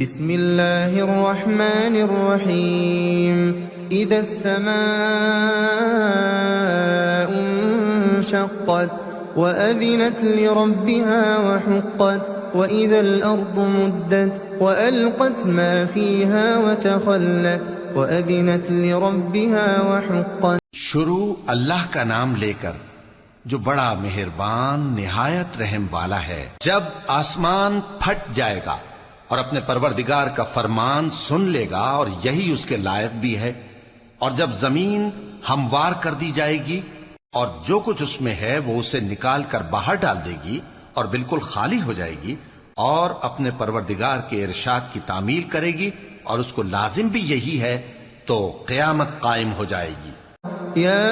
بسم اللہ الرحمن الرحیم اذا السماء انشقت وأذنت لربها وحقت وإذا الأرض مدت وألقت ما فيها وتخلت وأذنت لربها وحقت. شروع اللہ کا نام لے کر جو بڑا مہربان نہایت رحم والا ہے. جب آسمان پھٹ جائے گا اور اپنے پروردگار کا فرمان سن لے گا اور یہی اس کے لائق بھی ہے، اور جب زمین ہموار کر دی جائے گی اور جو کچھ اس میں ہے وہ اسے نکال کر باہر ڈال دے گی اور بالکل خالی ہو جائے گی اور اپنے پروردگار کے ارشاد کی تعمیل کرے گی اور اس کو لازم بھی یہی ہے، تو قیامت قائم ہو جائے گی. يا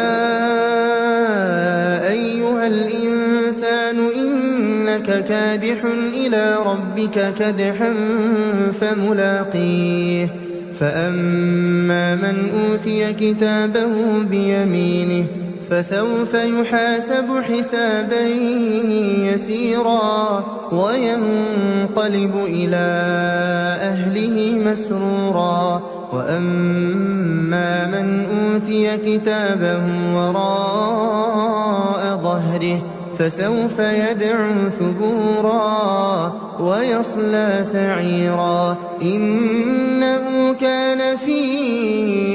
أيها الإنسان إنك كادح إلى ربك كدحا فملاقيه فأما من أوتي كتابه بيمينه فسوف يحاسب حسابا يسيرا وينقلب إلى أهله مسرورا وأما من أوتي كتابه وراء ظهره فسوف يدعو ثبورا ويصلى سعيرا إنه كان في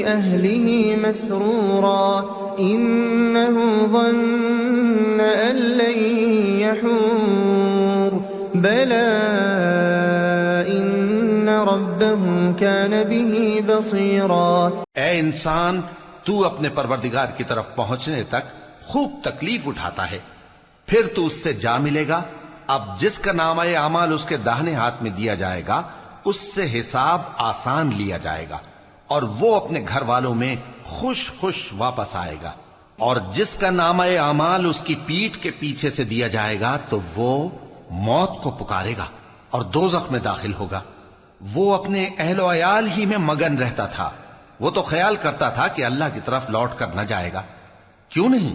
أهله مسرورا إنه ظن أن لن يحور بلى إن ربه كان به بصيرا. اے انسان، تو اپنے پروردگار کی طرف پہنچنے تک خوب تکلیف اٹھاتا ہے، پھر تو اس سے جا ملے گا. اب جس کا نامہ اعمال اس کے داہنے ہاتھ میں دیا جائے گا اس سے حساب آسان لیا جائے گا اور وہ اپنے گھر والوں میں خوش خوش واپس آئے گا. اور جس کا نامہ اعمال اس کی پیٹھ کے پیچھے سے دیا جائے گا تو وہ موت کو پکارے گا اور دوزخ میں داخل ہوگا. وہ اپنے اہل و عیال ہی میں مگن رہتا تھا. وہ تو خیال کرتا تھا کہ اللہ کی طرف لوٹ کر نہ جائے گا. کیوں نہیں؟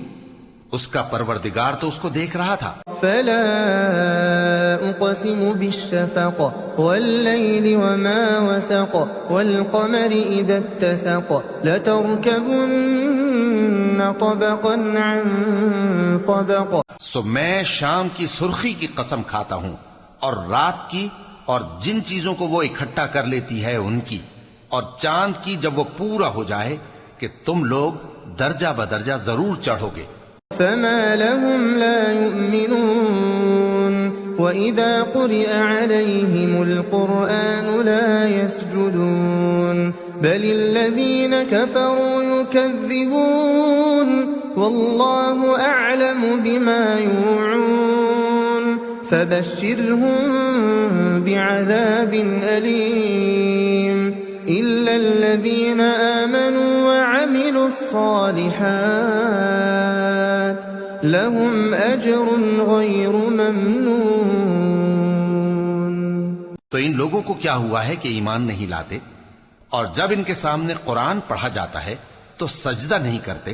اس کا پروردگار تو اس کو دیکھ رہا تھا. فلا اقسم بالشفق والليل وما وسق والقمر اذا اتسق لتركبن طبقا عن طبق. سو میں شام کی سرخی کی قسم کھاتا ہوں اور رات کی اور جن چیزوں کو وہ اکٹھا کر لیتی ہے ان کی، اور چاند کی جب وہ پورا ہو جائے کہ تم لوگ درجہ بدرجہ ضرور چڑھو گے. فما لهم لا يؤمنون وإذا قرئ عليهم القرآن لا يسجدون بل الذين كفروا يكذبون والله أعلم بما يوعون فبشرهم بعذاب أليم إلا الذين آمنوا وعملوا الصالحات لهم أجر غير ممنون. تو ان لوگوں کو کیا ہوا ہے کہ ایمان نہیں لاتے، اور جب ان کے سامنے قرآن پڑھا جاتا ہے تو سجدہ نہیں کرتے،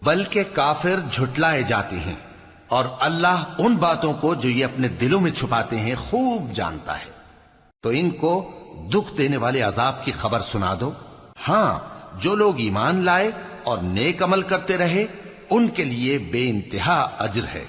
بلکہ کافر جھٹلائے جاتے ہیں، اور اللہ ان باتوں کو جو یہ اپنے دلوں میں چھپاتے ہیں خوب جانتا ہے. تو ان کو دکھ دینے والے عذاب کی خبر سنا دو. ہاں، جو لوگ ایمان لائے اور نیک عمل کرتے رہے ان کے لیے بے انتہا اجر ہے.